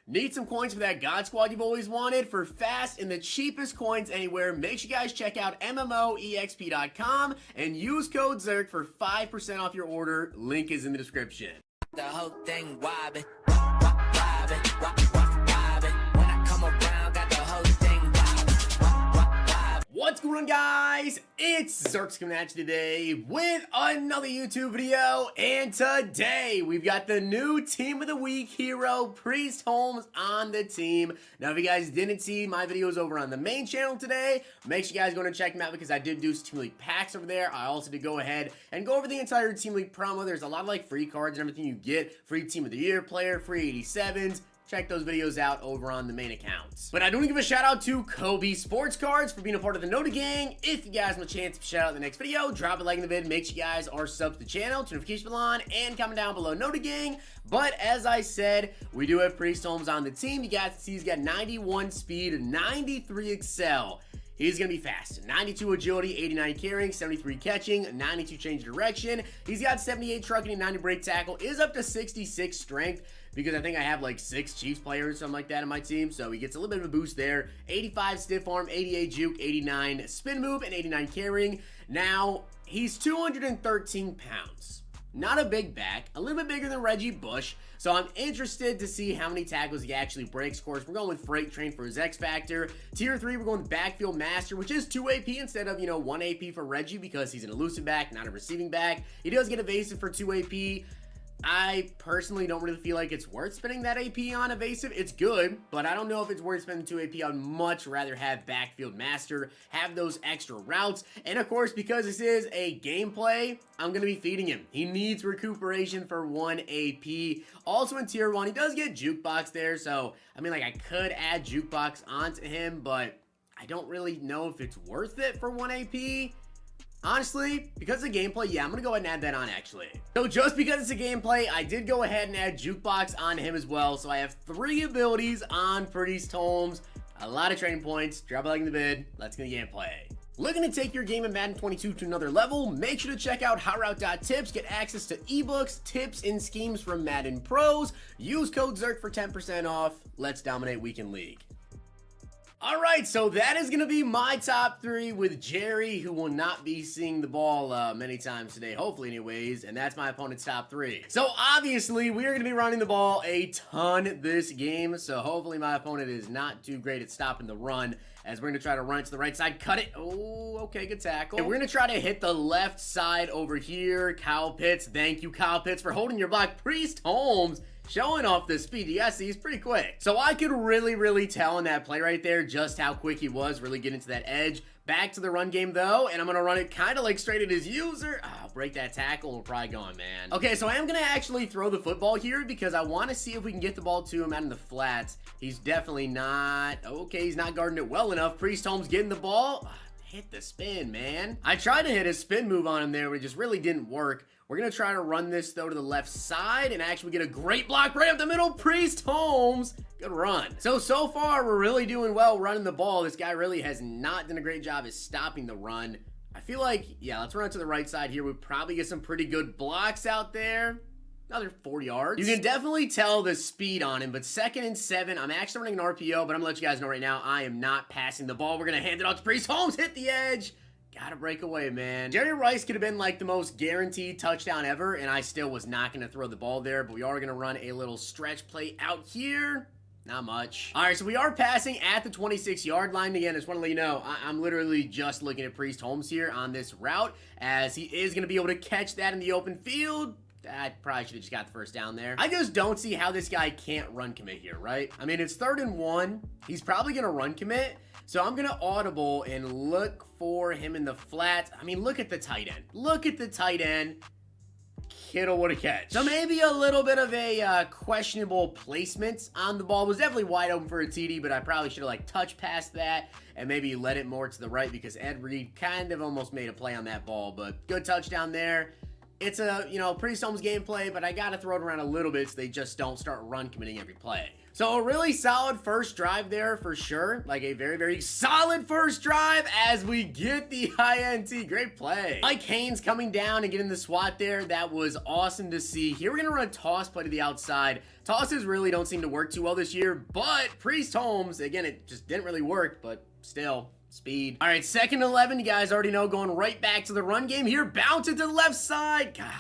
Need some coins for that God Squad you've always wanted? For fast and the cheapest coins anywhere, make sure you guys check out MMOEXP.com and use code ZERK for 5% off your order. Link is in the description. The whole thing wobbin', wobbin', wobbin'. When I come around, got the whole thing wobbin'. What's going on, guys? It's Zirksee coming at you today with another YouTube video, and today we've got the new Team of the Week hero, Priest Holmes, on the team. Now, if you guys didn't see my videos over on the main channel today, make sure you guys go and check them out because I did do some Team League packs over there. I also did go ahead and go over the entire Team League promo. There's a lot of like free cards and everything you get, free Team of the Year player, free 87s. Check those videos out over on the main accounts. But I do want to give a shout out to Kobe Sports Cards for being a part of the Totw gang. If you guys want a chance to shout out in the next video, drop a like in the vid. Make sure you guys are subbed to the channel, turn notification bell on, and comment down below Totw gang. But as I said, we do have Priest Holmes on the team. You guys see he's got 91 speed, 93 excel. He's going to be fast. 92 agility, 89 carrying, 73 catching, 92 change direction. He's got 78 trucking and 90 break tackle. Is up to 66 strength because I think I have like 6 Chiefs players, something like that in my team. So he gets a little bit of a boost there. 85 stiff arm, 88 juke, 89 spin move, and 89 carrying. Now, he's 213 pounds. Not a big back, a little bit bigger than Reggie Bush, so I'm interested to see how many tackles he actually breaks. Of course, we're going with Freight Train for his X Factor. Tier 3, we're going with Backfield Master, which is 2 AP instead of, 1 AP for Reggie because he's an elusive back, not a receiving back. He does get evasive for 2 AP. I personally don't really feel like it's worth spending that AP on evasive. It's good, but I don't know if it's worth spending 2 AP. I'd much rather have Backfield Master, have those extra routes, and of course, because this is a gameplay, I'm going to be feeding him. He needs recuperation for 1 AP. Also in Tier 1, he does get Jukebox there, so, I could add Jukebox onto him, but I don't really know if it's worth it for 1 AP. Honestly, because of gameplay, yeah, I'm going to go ahead and add that on, actually. So just because it's a gameplay, I did go ahead and add Jukebox on him as well. So I have 3 abilities on Priest Holmes, a lot of training points. Drop a like in the vid. Let's get the gameplay. Looking to take your game in Madden 22 to another level? Make sure to check out hotroute.tips. Get access to ebooks, tips, and schemes from Madden pros. Use code ZERK for 10% off. Let's dominate Weekend League. Alright, so that is going to be my top 3 with Jerry, who will not be seeing the ball many times today, hopefully anyways, and that's my opponent's top 3. So obviously, we are going to be running the ball a ton this game, so hopefully my opponent is not too great at stopping the run, as we're going to try to run it to the right side, cut it. Oh, okay, good tackle. And we're going to try to hit the left side over here. Kyle Pitts, thank you, Kyle Pitts, for holding your block. Priest Holmes showing off the speed. You guys see, he's pretty quick. So I could really tell in that play right there just how quick he was, really getting to that edge. Back to the run game, though, and I'm going to run it kind of like straight at his user. Oh, break that tackle. We're probably going, man. Okay, so I am going to actually throw the football here because I want to see if we can get the ball to him out in the flats. He's definitely not. Okay, he's not guarding it well enough. Priest Holmes getting the ball. Hit the spin, man. I tried to hit a spin move on him there, but it just really didn't work. We're going to try to run this, though, to the left side and actually get a great block right up the middle. Priest Holmes. Good run. So far, we're really doing well running the ball. This guy really has not done a great job at stopping the run. I feel like, yeah, let's run it to the right side here. We probably get some pretty good blocks out there. Another 4 yards. You can definitely tell the speed on him, but 2nd and 7, I'm actually running an RPO, but I'm going to let you guys know right now, I am not passing the ball. We're going to hand it off to Priest Holmes. Hit the edge. Gotta break away, man. Jerry Rice could have been like the most guaranteed touchdown ever, and I still was not going to throw the ball there, but we are going to run a little stretch play out here. Not much. All right, so we are passing at the 26-yard line. Again, I just want to let you know, I'm literally just looking at Priest Holmes here on this route, as he is going to be able to catch that in the open field. I probably should have just got the first down there. I just don't see how this guy can't run commit here, right? I mean, it's 3rd and 1. He's probably going to run commit. So I'm going to audible and look for him in the flat. I mean, look at the tight end. Look at the tight end. Kittle, what a catch. So maybe a little bit of a questionable placement on the ball. It was definitely wide open for a TD, but I probably should have touch past that and maybe let it more to the right because Ed Reed kind of almost made a play on that ball. But good touchdown there. it's a, Priest Holmes gameplay, but I gotta throw it around a little bit so they just don't start run committing every play. So a really solid first drive there for sure. Like a very, very solid first drive as we get the INT. Great play. Mike Haynes coming down and getting the swat there. That was awesome to see. Here we're going to run a toss play to the outside. Tosses really don't seem to work too well this year, but Priest Holmes, again, it just didn't really work, but still. Speed. All right, 2nd and 11. You guys already know, going right back to the run game here. Bounce it to the left side. God.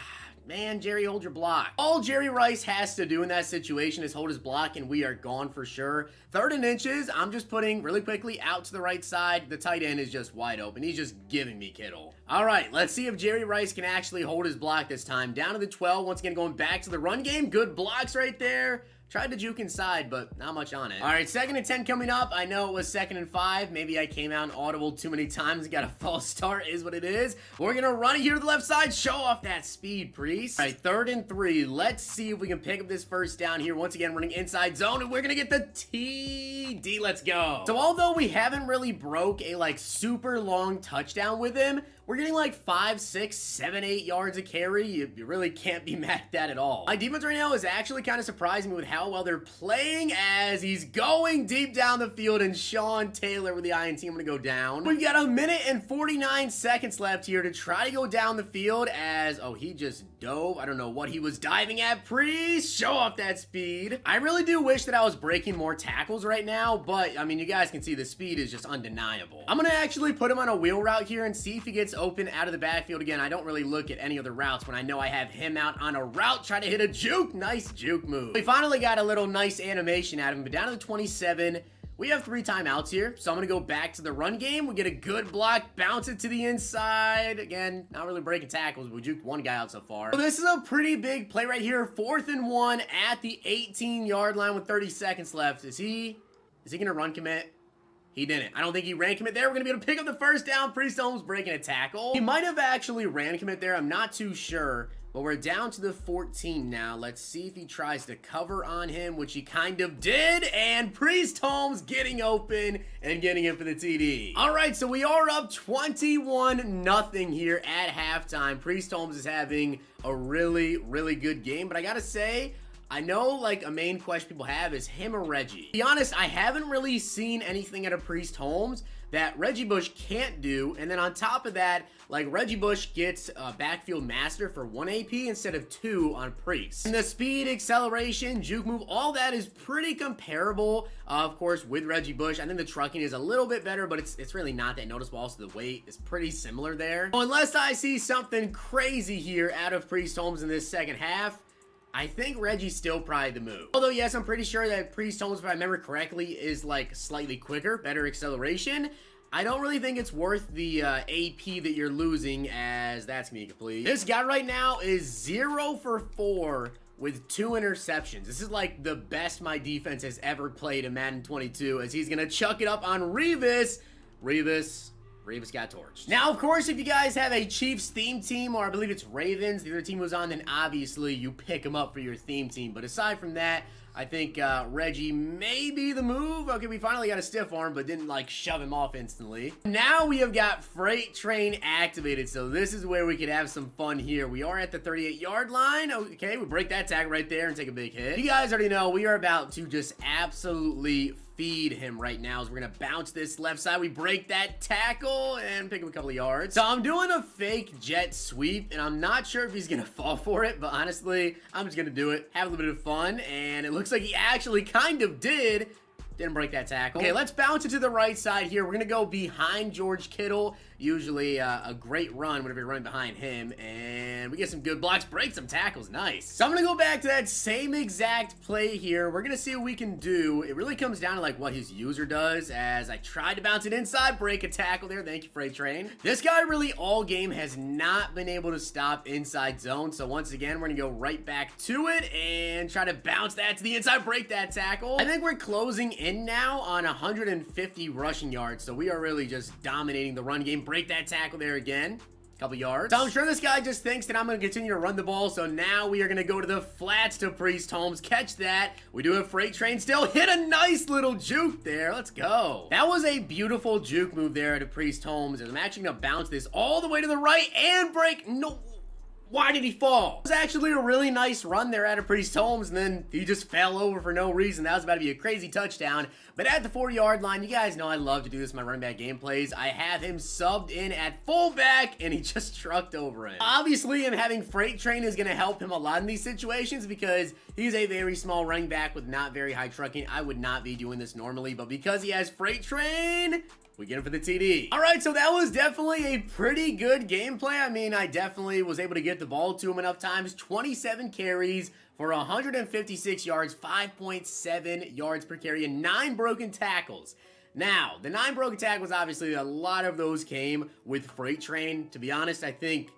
Man, Jerry, hold your block. All Jerry Rice has to do in that situation is hold his block, and we are gone for sure. 3rd and inches, I'm just putting really quickly out to the right side. The tight end is just wide open. He's just giving me Kittle. All right, let's see if Jerry Rice can actually hold his block this time. Down to the 12, once again going back to the run game. Good blocks right there. Tried to juke inside, but not much on it. All right, 2nd and 10 coming up. I know it was 2nd and 5. Maybe I came out audible too many times. Got a false start is what it is. We're going to run it here to the left side. Show off that speed, Priest. All right, 3rd and 3. Let's see if we can pick up this first down here. Once again, running inside zone, and we're going to get the TD. Let's go. So although we haven't really broke a super long touchdown with him, we're getting 5, 6, 7, 8 yards a carry. You really can't be mad at that at all. My defense right now is actually kind of surprising me with how well they're playing as he's going deep down the field, and Sean Taylor with the INT. I'm going to go down. We've got 1 minute and 49 seconds left here to try to go down the field as, he just dove. I don't know what he was diving at. Priest, show off that speed. I really do wish that I was breaking more tackles right now, but, I mean, you guys can see the speed is just undeniable. I'm going to actually put him on a wheel route here and see if he gets open out of the backfield again. I don't really look at any other routes when I know I have him out on a route. Try to hit a juke. Nice juke move. We finally got a little nice animation out of him, but down to the 27. We have 3 timeouts here, so I'm going to go back to the run game. We get a good block, bounce it to the inside. Again, not really breaking tackles, but we juked one guy out so far. So this is a pretty big play right here. 4th and 1 at the 18-yard line with 30 seconds left. Is he going to run commit? He didn't. I don't think he ran commit there. We're going to be able to pick up the first down. Priest Holmes breaking a tackle. He might have actually ran commit there. I'm not too sure. But we're down to the 14 now. Let's see if he tries to cover on him, which he kind of did. And Priest Holmes getting open and getting it for the TD. All right, so we are up 21-0 here at halftime. Priest Holmes is having a really, really good game. But I got to say, I know a main question people have is him or Reggie. To be honest, I haven't really seen anything out of Priest Holmes that Reggie Bush can't do. And then on top of that, Reggie Bush gets a backfield master for 1 AP instead of 2 on Priest. And the speed, acceleration, juke move, all that is pretty comparable, of course, with Reggie Bush. I think the trucking is a little bit better, but it's really not that noticeable. Also, the weight is pretty similar there. So unless I see something crazy here out of Priest Holmes in this second half, I think Reggie's still probably the move. Although, yes, I'm pretty sure that Priest Holmes, if I remember correctly, is slightly quicker, better acceleration. I don't really think it's worth the AP that you're losing, as that's me complete. This guy right now is 0 for 4 with 2 interceptions. This is the best my defense has ever played in Madden 22, as he's gonna chuck it up on Revis. Revis got torched. Now, of course, if you guys have a Chiefs theme team, or I believe it's Ravens, the other team was on, then obviously you pick them up for your theme team. But aside from that, I think Reggie may be the move. Okay, we finally got a stiff arm, but didn't shove him off instantly. Now we have got Freight Train activated, so this is where we could have some fun here. We are at the 38-yard line. Okay, we break that tackle right there and take a big hit. You guys already know we are about to just absolutely feed him right now as we're gonna bounce this left side. We break that tackle and pick him a couple of yards. So I'm doing a fake jet sweep, and I'm not sure if he's gonna fall for it, but honestly, I'm just gonna do it, have a little bit of fun, and it looks like he actually kind of did. Didn't break that tackle. Okay, let's bounce it to the right side here. We're going to go behind George Kittle. Usually a great run whenever you're running behind him. And we get some good blocks, break some tackles. Nice. So I'm going to go back to that same exact play here. We're going to see what we can do. It really comes down to what his user does, as I tried to bounce it inside, break a tackle there. Thank you, Freight Train. This guy really all game has not been able to stop inside zone. So once again, we're going to go right back to it and try to bounce that to the inside, break that tackle. I think we're closing in now on 150 rushing yards. So we are really just dominating the run game. Break that tackle there again. Couple yards. So I'm sure this guy just thinks that I'm going to continue to run the ball. So now we are going to go to the flats to Priest Holmes. Catch that. We do have Freight Train still. Hit a nice little juke there. Let's go. That was a beautiful juke move there to Priest Holmes. I'm actually going to bounce this all the way to the right and break. No. Why did he fall? It was actually a really nice run there out of Priest Holmes, and then he just fell over for no reason. That was about to be a crazy touchdown. But at the 40-yard line, you guys know I love to do this in my running back gameplays. I have him subbed in at fullback, and he just trucked over him. Obviously, him having Freight Train is going to help him a lot in these situations because he's a very small running back with not very high trucking. I would not be doing this normally, but because he has Freight Train, we get him for the TD. All right, so that was definitely a pretty good gameplay. I mean, I definitely was able to get the ball to him enough times. 27 carries for 156 yards, 5.7 yards per carry, and 9 broken tackles. Now, the 9 broken tackles, obviously, a lot of those came with Freight Train. To be honest, I think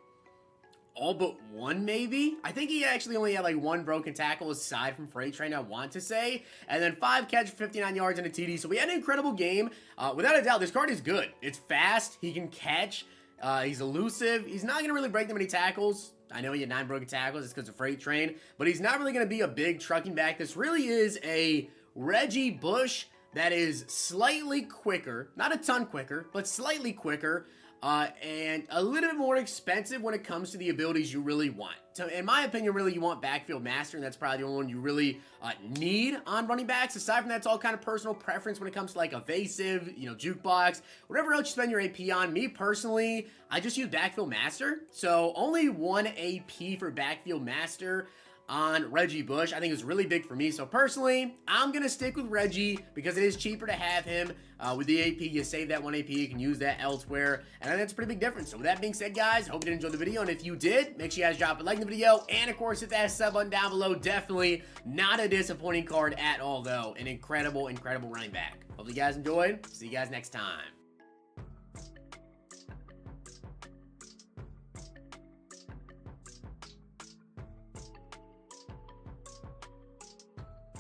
all but one, maybe. I think he actually only had like 1 broken tackle aside from Freight Train, I want to say. And then 5 catches, 59 yards, and a TD. So we had an incredible game. Without a doubt, this card is good. It's fast. He can catch. He's elusive. He's not going to really break that many tackles. I know he had 9 broken tackles. It's because of Freight Train. But he's not really going to be a big trucking back. This really is a Reggie Bush that is slightly quicker. Not a ton quicker, but slightly quicker. And a little bit more expensive when it comes to the abilities you really want. So in my opinion, really, you want Backfield Master, and that's probably the only one you really need on running backs. Aside from that, it's all kind of personal preference when it comes to like evasive, jukebox, whatever else you spend your AP on. Me personally, I just use Backfield Master. So only 1 AP for Backfield Master on Reggie Bush. I think it's really big for me. So personally, I'm going to stick with Reggie because it is cheaper to have him. With the AP, you save that 1 AP, you can use that elsewhere, and I think that's a pretty big difference. So with that being said, guys, hope you did enjoy the video, and if you did, make sure you guys drop a like in the video, and of course, hit that sub button down below. Definitely not a disappointing card at all, though. An incredible, incredible running back. Hope you guys enjoyed. See you guys next time.